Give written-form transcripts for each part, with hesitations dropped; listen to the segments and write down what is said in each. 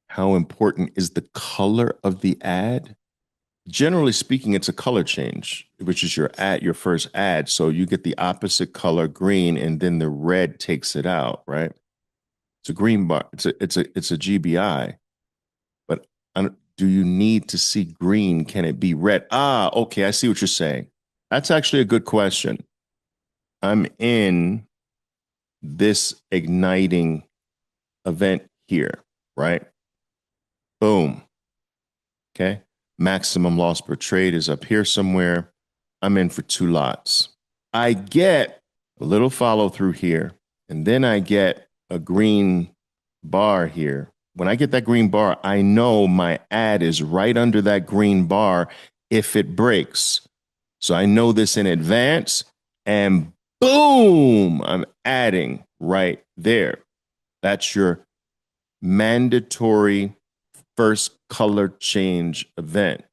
How important is the color of the ad? Generally speaking, it's a color change, which is your first ad. So you get the opposite color green, and then the red takes it out, right? It's a green bar. It's a GBI. But do you need to see green? Can it be red? Ah, okay. I see what you're saying. That's actually a good question. I'm in this igniting event here, right? Boom. Okay. Maximum loss per trade is up here somewhere. I'm in for 2 lots. I get a little follow through here, and then I get a green bar here. When I get that green bar, I know my ad is right under that green bar if it breaks. So I know this in advance, and boom, I'm adding right there. That's your mandatory first color change event.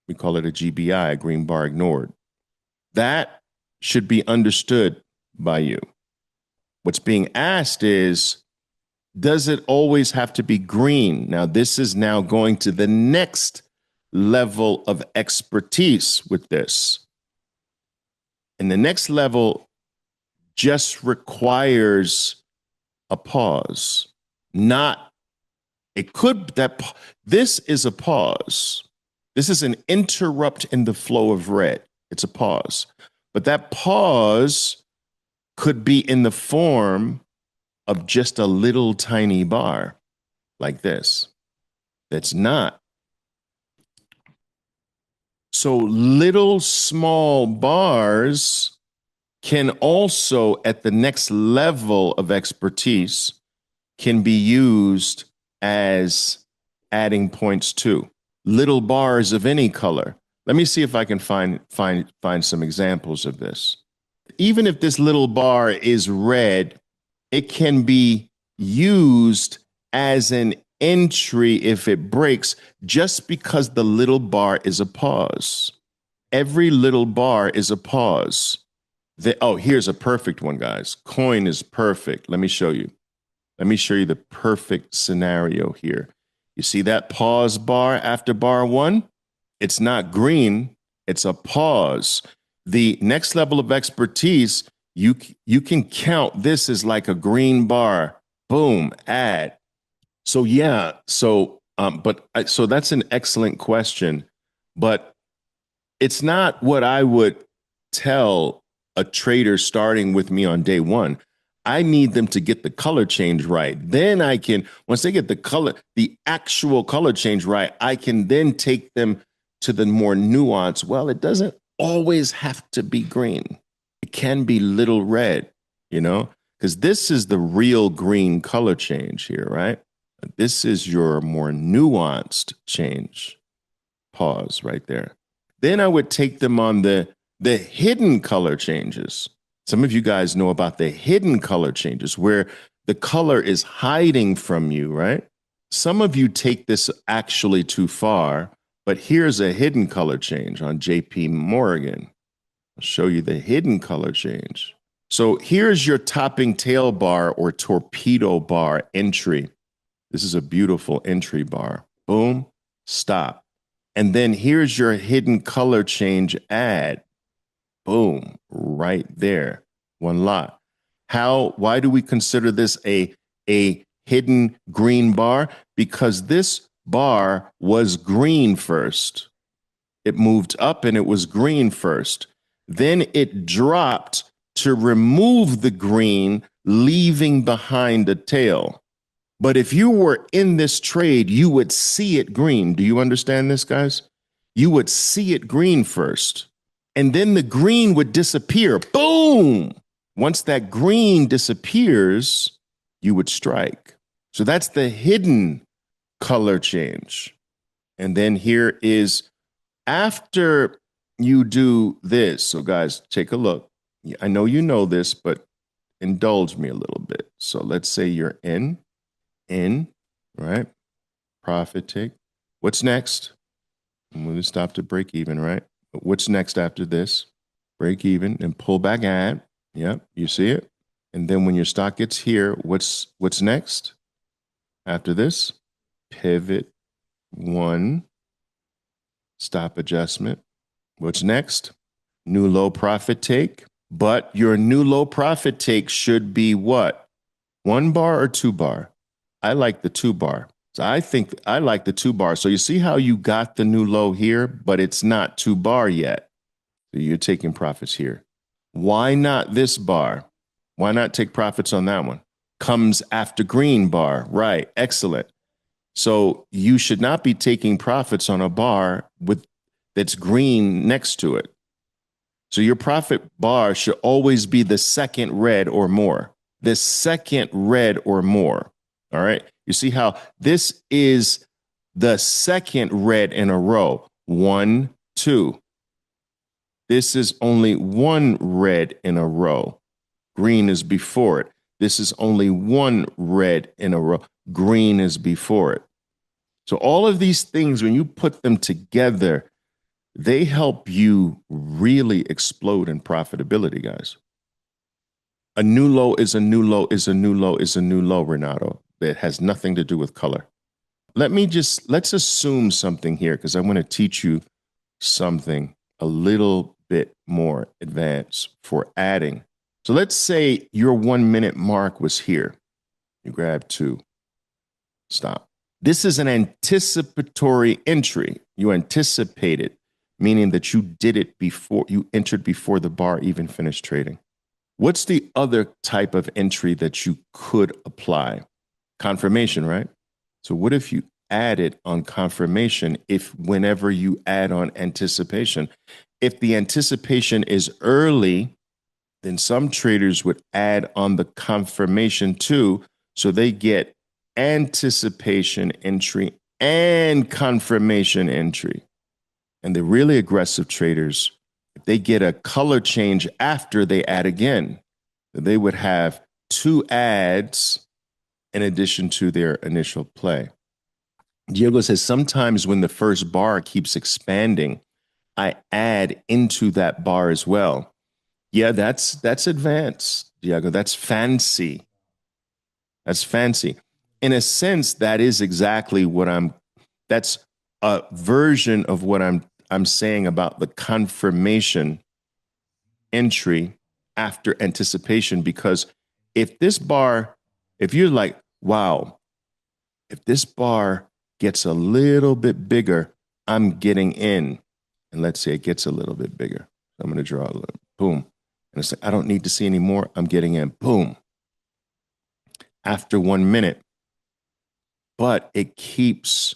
We call it a GBI, a green bar ignored. That should be understood by you. What's being asked is, does it always have to be green? Now, this is now going to the next level of expertise with this. And the next level just requires a pause. Not, it could, that this is a pause. This is an interrupt in the flow of red. It's a pause. But that pause could be in the form of just a little tiny bar like this. That's not. So little small bars can also, at the next level of expertise, can be used as adding points to little bars of any color. Let me see if I can find some examples of this. Even if this little bar is red, it can be used as an entry if it breaks, just because the little bar is a pause. Every little bar is a pause. Here's a perfect one, guys. Coin is perfect. Let me show you. Let me show you the perfect scenario here. You see that pause bar after bar one? It's not green, it's a pause. The next level of expertise, you can count this as like a green bar. Boom, add. So yeah, so that's an excellent question, but it's not what I would tell a trader starting with me on day one. I need them to get the color change right. Then I can, once they get the actual color change right, I can then take them to the more nuanced. Well, it doesn't always have to be green. It can be little red, because this is the real green color change here, right? This is your more nuanced change. Pause right there. Then I would take them on the hidden color changes. Some of you guys know about the hidden color changes where the color is hiding from you, right? Some of you take this actually too far, but here's a hidden color change on JP Morgan. I'll show you the hidden color change. So here's your topping tail bar or torpedo bar entry. This is a beautiful entry bar. Boom, stop. And then here's your hidden color change ad. Boom, right there. 1 lot. Why do we consider this a hidden green bar? Because this bar was green first. It moved up and it was green first. Then it dropped to remove the green, leaving behind a tail. But if you were in this trade, you would see it green. Do you understand this, guys? You would see it green first. And then the green would disappear. Boom! Once that green disappears, you would strike. So that's the hidden color change. And then here is after you do this. So guys, take a look. I know you know this, but indulge me a little bit. So let's say you're in, right? Profit take. What's next? I'm going to stop to break even, right? But what's next after this? Break even and pull back add. Yep, you see it. And then when your stock gets here, what's next? After this, Pivot 1, stop adjustment. What's next? New low profit take. But your new low profit take should be what? 1 bar or 2 bar? I like the 2 bar. So I think I like the 2 bar. So you see how you got the new low here, but it's not 2 bar yet. So you're taking profits here. Why not this bar? Why not take profits on that one? Comes after green bar. Right. Excellent. So you should not be taking profits on a bar with that's green next to it. So your profit bar should always be the second red or more. The second red or more. All right. You see how this is the second red in a row. 1, 2. This is only 1 red in a row. Green is before it. This is only 1 red in a row. Green is before it. So all of these things, when you put them together, they help you really explode in profitability, guys. A new low is a new low is a new low is a new low, Renato. It has nothing to do with color. Let's assume something here because I want to teach you something a little bit more advanced for adding. So let's say your 1 minute mark was here. You grab 2. Stop. This is an anticipatory entry. You anticipate it, meaning that you did it before you entered before the bar even finished trading. What's the other type of entry that you could apply? Confirmation, right? So what if you added on confirmation whenever you add on anticipation? If the anticipation is early, then some traders would add on the confirmation too, so they get anticipation entry and confirmation entry. And the really aggressive traders, if they get a color change after they add again, they would have 2 adds in addition to their initial play. Diego says, sometimes when the first bar keeps expanding, I add into that bar as well. Yeah, that's advanced, Diego. That's fancy. That's fancy. In a sense, that is exactly what that's a version of what I'm saying about the confirmation entry after anticipation, because if you're like, wow, if this bar gets a little bit bigger, I'm getting in. And let's say it gets a little bit bigger. I'm going to draw a little, boom. And it's like, I don't need to see any more. I'm getting in, boom. After 1 minute. But it keeps,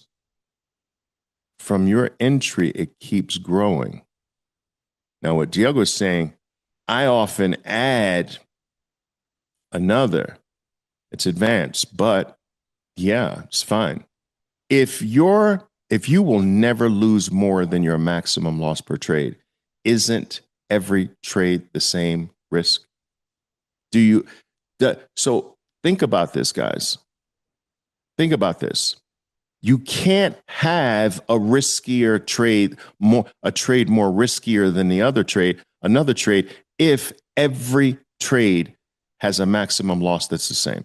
from your entry, it keeps growing. Now, what Diego is saying, I often add another. It's advanced, but yeah, it's fine. If you will never lose more than your maximum loss per trade, isn't every trade the same risk? So think about this, guys. Think about this. You can't have a riskier trade, a trade more riskier than another trade, if every trade has a maximum loss that's the same.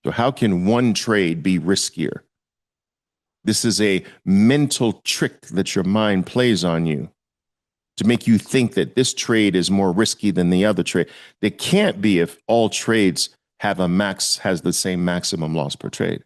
So how can one trade be riskier? This is a mental trick that your mind plays on you to make you think that this trade is more risky than the other trade. They can't be if all trades has the same maximum loss per trade.